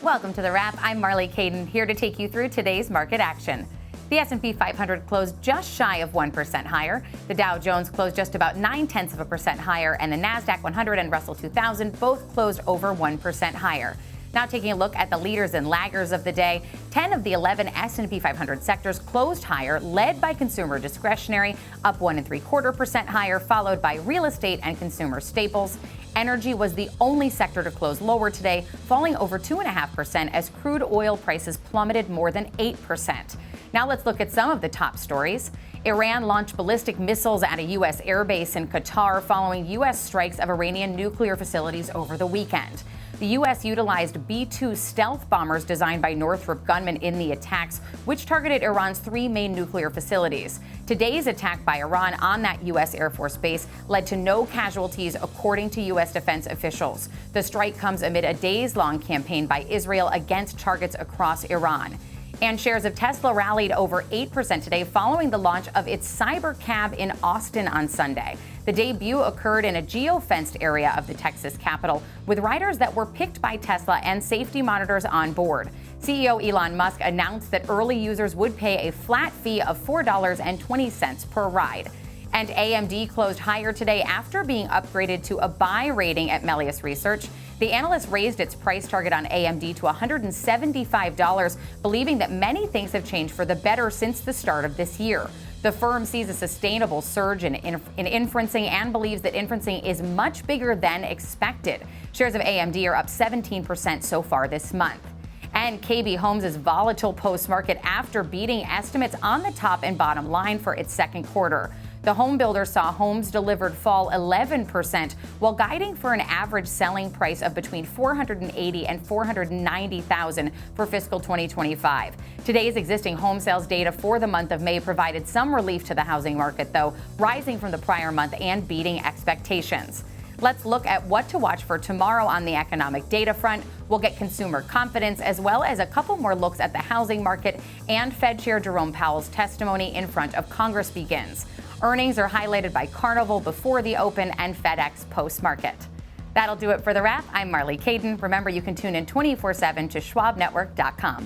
Welcome to The Wrap. I'm Marley Kayden, here to take you through today's market action. The S&P 500 closed just shy of 1% higher. The Dow Jones closed just about 0.9% higher, and the Nasdaq 100 and Russell 2000 both closed over 1% higher. Now taking a look at the leaders and laggers of the day, 10 of the 11 S&P 500 sectors closed higher, led by consumer discretionary, up 1.75% higher, followed by real estate and consumer staples. Energy was the only sector to close lower today, falling over 2.5% as crude oil prices plummeted more than 8%. Now let's look at some of the top stories. Iran launched ballistic missiles at a U.S. airbase in Qatar following U.S. strikes of Iranian nuclear facilities over the weekend. The U.S. utilized B-2 stealth bombers designed by Northrop Grumman in the attacks, which targeted Iran's three main nuclear facilities. Today's attack by Iran on that U.S. Air Force base led to no casualties, according to U.S. defense officials. The strike comes amid a days-long campaign by Israel against targets across Iran. And shares of Tesla rallied over 8% today following the launch of its cyber cab in Austin on Sunday. The debut occurred in a geo-fenced area of the Texas Capitol with riders that were picked by Tesla and safety monitors on board. CEO Elon Musk announced that early users would pay a flat fee of $4.20 per ride. And AMD closed higher today after being upgraded to a buy rating at Melius Research. The analyst raised its price target on AMD to $175, believing that many things have changed for the better since the start of this year. The firm sees a sustainable surge in inferencing and believes that inferencing is much bigger than expected. Shares of AMD are up 17% so far this month. And KB Homes' volatile post-market after beating estimates on the top and bottom line for its second quarter. The home builder saw homes delivered fall 11%, while guiding for an average selling price of between $480,000 and $490,000 for fiscal 2025. Today's existing home sales data for the month of May provided some relief to the housing market, though, rising from the prior month and beating expectations. Let's look at what to watch for tomorrow on the economic data front. We'll get consumer confidence, as well as a couple more looks at the housing market, and Fed Chair Jerome Powell's testimony in front of Congress begins. Earnings are highlighted by Carnival before the open and FedEx post-market. That'll do it for The Wrap. I'm Marley Kayden. Remember, you can tune in 24/7 to schwabnetwork.com.